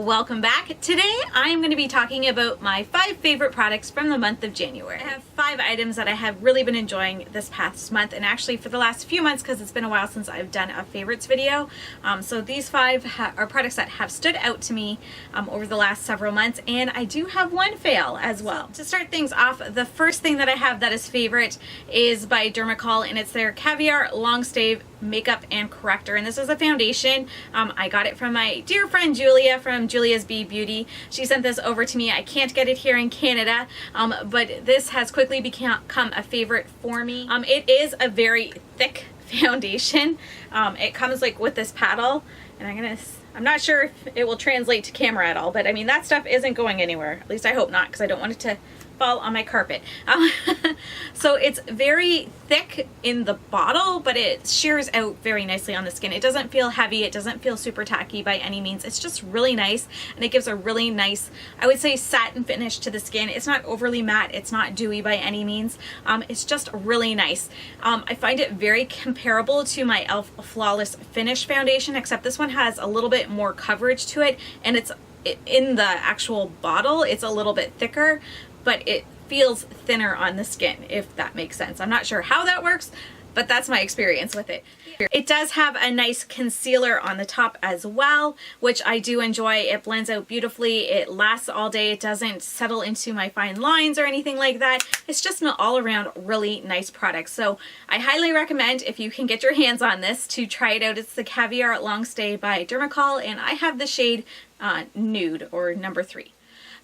welcome back. Today I am going to be talking about my 5 favorite products from the month of January. I have 5 items that I have really been enjoying this past month, and actually for the last few months because it's been a while since I've done a favorites video. So these 5 are products that have stood out to me over the last several months, and I do have one fail as well. So to start things off, the first thing that I have that is favorite is by Dermacol, and it's their Caviar Long Stay Makeup and Corrector, and this is a foundation. I got it from my dear friend Julia from Julia's Bee Beauty. She sent this over to me. I can't get it here in Canada, but this has quickly become a favorite for me. It is a very thick foundation. It comes like with this paddle, and I'm not sure if it will translate to camera at all, but I mean that stuff isn't going anywhere. At least I hope not, because I don't want it to fall on my carpet. So it's very thick in the bottle, but it shears out very nicely on the skin. It doesn't feel heavy, it doesn't feel super tacky by any means. It's just really nice, and it gives a really nice, I would say, satin finish to the skin. It's not overly matte, it's not dewy by any means. It's just really nice. I find it very comparable to my e.l.f. Flawless Finish foundation, except this one has a little bit more coverage to it, and it's in the actual bottle, it's a little bit thicker, but it feels thinner on the skin, if that makes sense. I'm not sure how that works, but that's my experience with it. It does have a nice concealer on the top as well, which I do enjoy. It blends out beautifully. It lasts all day. It doesn't settle into my fine lines or anything like that. It's just an all-around really nice product. So I highly recommend, if you can get your hands on this, to try it out. It's the Caviar Long Stay by Dermacol, and I have the shade Nude, or number 3.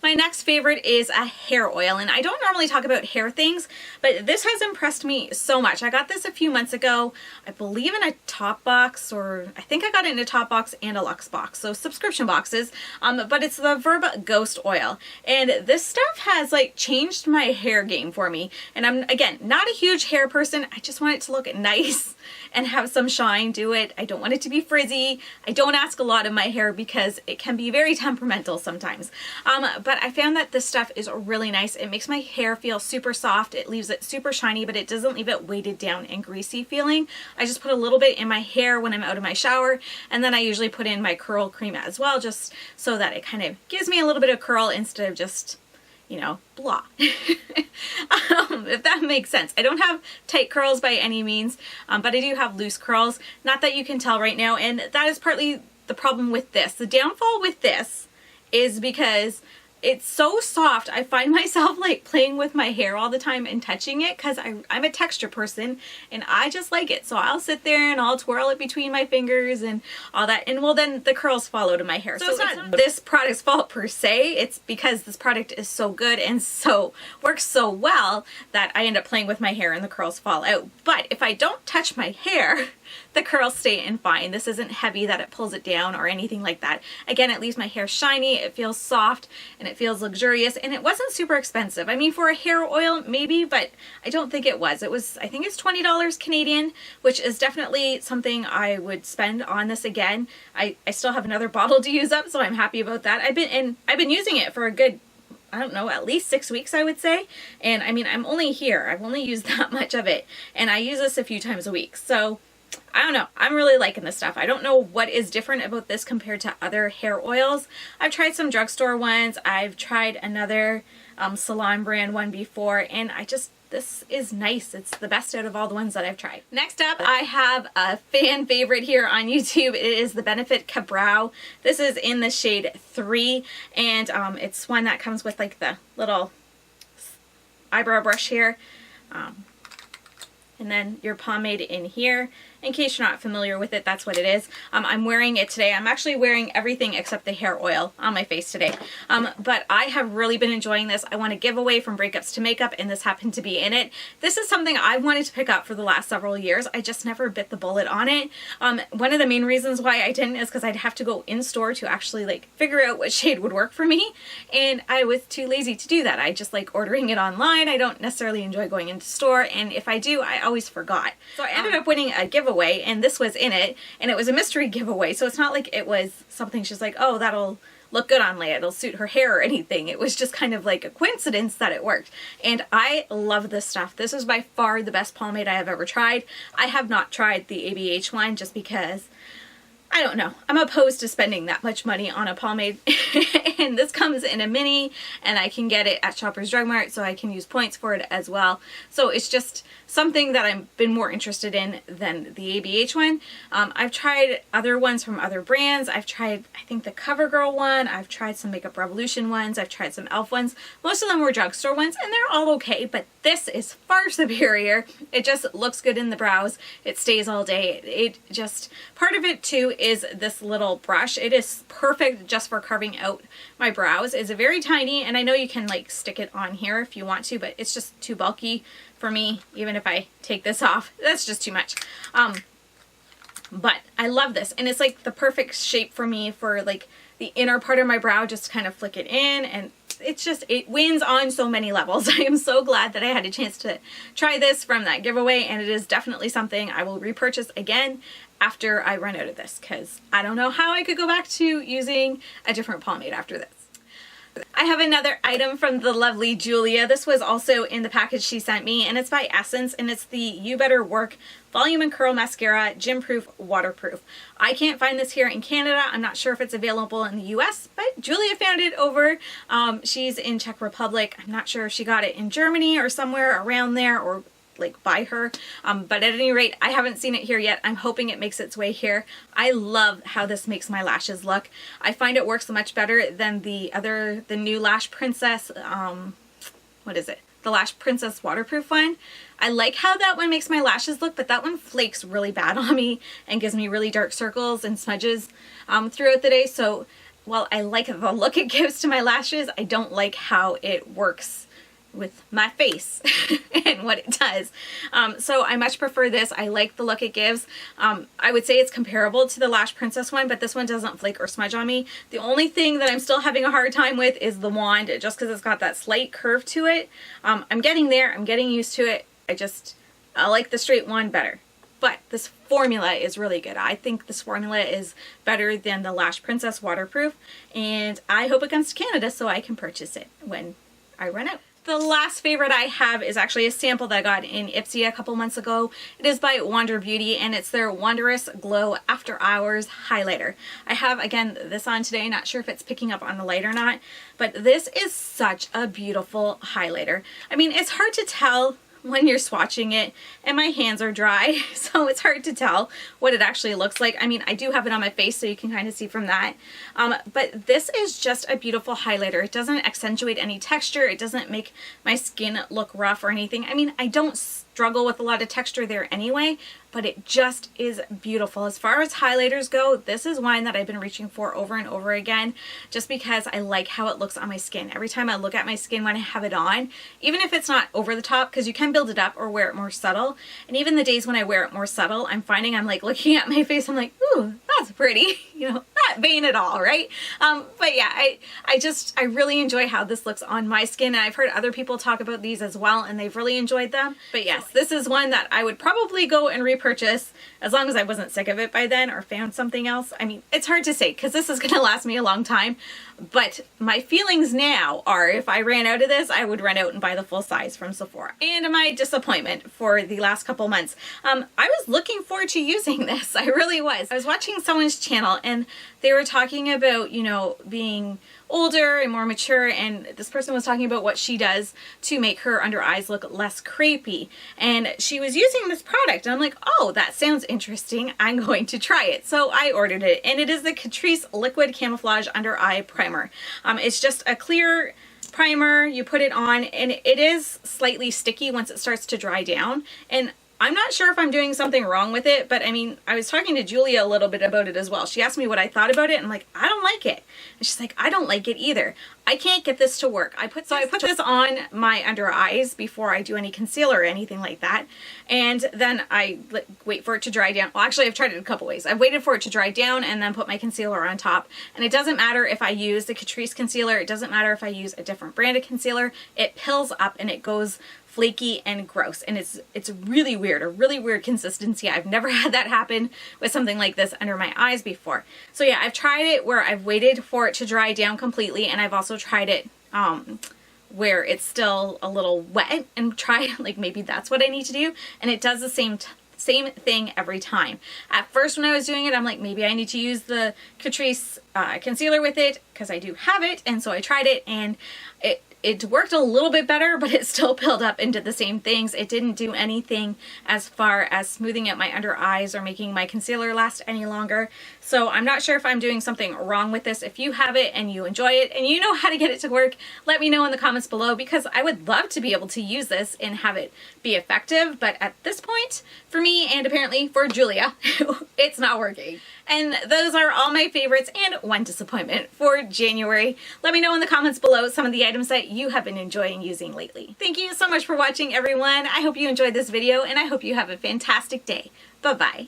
My next favorite is a hair oil, and I don't normally talk about hair things, but this has impressed me so much. I got this a few months ago, I believe in a top box, or I think I got it in a top box and a luxe box, so subscription boxes, but it's the Verb Ghost Oil, and this stuff has like changed my hair game for me. And I'm, again, not a huge hair person. I just want it to look nice and have some shine to it. I don't want it to be frizzy. I don't ask a lot of my hair because it can be very temperamental sometimes. But I found that this stuff is really nice. It makes my hair feel super soft. It leaves it super shiny, but it doesn't leave it weighted down and greasy feeling. I just put a little bit in my hair when I'm out of my shower, and then I usually put in my curl cream as well, just so that it kind of gives me a little bit of curl instead of just, you know, blah. If that makes sense. I don't have tight curls by any means, but I do have loose curls. Not that you can tell right now, and that is partly the problem with this. The downfall with this is because it's so soft. I find myself like playing with my hair all the time and touching it, because I'm a texture person and I just like it. So I'll sit there and I'll twirl it between my fingers and all that, and well, then the curls fall out of my hair. So it's not this product's fault per se. It's because this product is so good and so works so well that I end up playing with my hair and the curls fall out. But if I don't touch my hair, the curls stay in fine. This isn't heavy that it pulls it down or anything like that. Again, it leaves my hair shiny, it feels soft, and it feels luxurious, and it wasn't super expensive. I mean, for a hair oil, maybe, but I don't think it was. It was, I think it's $20 Canadian, which is definitely something I would spend on this again. I still have another bottle to use up, so I'm happy about that. I've been using it for a good, I don't know, at least 6 weeks, I would say. And I mean, I'm only here. I've only used that much of it, and I use this a few times a week. So I don't know. I'm really liking this stuff. I don't know what is different about this compared to other hair oils. I've tried some drugstore ones. I've tried another salon brand one before, and this is nice. It's the best out of all the ones that I've tried. Next up, I have a fan favorite here on YouTube. It is the Benefit Ka-Brow. This is in the shade 3, and it's one that comes with like the little eyebrow brush here. And then your pomade in here. In case you're not familiar with it, that's what it is. I'm wearing it today. I'm actually wearing everything except the hair oil on my face today. But I have really been enjoying this. I want to give away from breakups to makeup, and this happened to be in it. This is something I wanted to pick up for the last several years. I just never bit the bullet on it. One of the main reasons why I didn't is because I'd have to go in store to actually like figure out what shade would work for me, and I was too lazy to do that. I just like ordering it online. I don't necessarily enjoy going into store, and if I do, I always forgot. So I ended up winning a giveaway, and this was in it, and it was a mystery giveaway, so it's not like it was something she's like, oh, that'll look good on Leah, it'll suit her hair or anything. It was just kind of like a coincidence that it worked, and I love this stuff. This is by far the best pomade I have ever tried. I have not tried the ABH one just because I don't know. I'm opposed to spending that much money on a pomade. And this comes in a mini, and I can get it at Shoppers Drug Mart, so I can use points for it as well. So it's just something that I've been more interested in than the ABH one. I've tried other ones from other brands. I've tried, I think, the CoverGirl one. I've tried some Makeup Revolution ones. I've tried some e.l.f. ones. Most of them were drugstore ones, and they're all okay, but this is far superior. It just looks good in the brows. It stays all day. It just, part of it too is this little brush. It is perfect just for carving out my brows. It's very tiny, and I know you can like stick it on here if you want to, but it's just too bulky for me. Even if I take this off, that's just too much. But I love this, and it's like the perfect shape for me for like the inner part of my brow. Just kind of flick it in, and it's just, it wins on so many levels. I am so glad that I had a chance to try this from that giveaway, and it is definitely something I will repurchase again after I run out of this, because I don't know how I could go back to using a different pomade after this. I have another item from the lovely Julia. This was also in the package she sent me, and it's by Essence, and it's the You Better Work Volume and Curl Mascara, Gym Proof, Waterproof. I can't find this here in Canada. I'm not sure if it's available in the US, but Julia found it over. She's in Czech Republic. I'm not sure if she got it in Germany or somewhere around there, or like by her, but at any rate, I haven't seen it here yet. I'm hoping it makes its way here. I love how this makes my lashes look. I find it works much better than the new Lash Princess, what is it? The Lash Princess waterproof one. I like how that one makes my lashes look, but that one flakes really bad on me and gives me really dark circles and smudges throughout the day. So while I like the look it gives to my lashes, I don't like how it works with my face and what it does. So I much prefer this. I like the look it gives. I would say it's comparable to the Lash Princess one, but this one doesn't flake or smudge on me. The only thing that I'm still having a hard time with is the wand, just because it's got that slight curve to it. I'm getting there. I'm getting used to it. I like the straight wand better. But this formula is really good. I think this formula is better than the Lash Princess waterproof, and I hope it comes to Canada so I can purchase it when I run out. The last favorite I have is actually a sample that I got in Ipsy a couple months ago. It is by Wander Beauty, and it's their Wanderess Glow After Hours Highlighter. I have, again, this on today. Not sure if it's picking up on the light or not, but this is such a beautiful highlighter. I mean, it's hard to tell when you're swatching it, and my hands are dry, so it's hard to tell what it actually looks like. I mean, I do have it on my face, so you can kind of see from that. But this is just a beautiful highlighter. It doesn't accentuate any texture. It doesn't make my skin look rough or anything. I mean, I don't struggle with a lot of texture there anyway, but it just is beautiful. As far as highlighters go, this is one that I've been reaching for over and over again, just because I like how it looks on my skin. Every time I look at my skin when I have it on, even if it's not over the top, because you can build it up or wear it more subtle, and even the days when I wear it more subtle, I'm finding I'm like looking at my face, I'm like, ooh, that's pretty, you know, not vain at all, right? But yeah, I really enjoy how this looks on my skin, and I've heard other people talk about these as well, and they've really enjoyed them. But yes, this is one that I would probably go and repurchase as long as I wasn't sick of it by then or found something else. I mean, it's hard to say because this is going to last me a long time, but my feelings now are if I ran out of this, I would run out and buy the full size from Sephora. And my disappointment for the last couple months, I was looking forward to using this. I really was. I was watching someone's channel, and they were talking about, you know, being older and more mature, and this person was talking about what she does to make her under eyes look less crepey, and she was using this product, and I'm like, oh, that sounds interesting. I'm going to try it. So I ordered it, and it is the Catrice Liquid Camouflage Under Eye Primer. It's just a clear primer. You put it on, and it is slightly sticky once it starts to dry down, and I'm not sure if I'm doing something wrong with it, but I mean, I was talking to Julia a little bit about it as well. She asked me what I thought about it, and I'm like, I don't like it. And she's like, I don't like it either. I can't get this to work. I put this on my under eyes before I do any concealer or anything like that, and then I wait for it to dry down. Well, actually, I've tried it a couple ways. I've waited for it to dry down and then put my concealer on top, and it doesn't matter if I use the Catrice concealer. It doesn't matter if I use a different brand of concealer. It pills up and it goes flaky and gross, and it's really weird, a really weird consistency. I've never had that happen with something like this under my eyes before. So yeah, I've tried it where I've waited for it to dry down completely, and I've also tried it where it's still a little wet and tried like maybe that's what I need to do, and it does the same same thing every time. At first when I was doing it, I'm like, maybe I need to use the Catrice concealer with it because I do have it, and so I tried it and it worked a little bit better, but it still built up into the same things. It didn't do anything as far as smoothing out my under eyes or making my concealer last any longer. So I'm not sure if I'm doing something wrong with this. If you have it and you enjoy it and you know how to get it to work, let me know in the comments below, because I would love to be able to use this and have it be effective. But at this point, for me and apparently for Julia, it's not working. And those are all my favorites and one disappointment for January. Let me know in the comments below some of the items that you have been enjoying using lately. Thank you so much for watching, everyone. I hope you enjoyed this video and I hope you have a fantastic day. Bye-bye.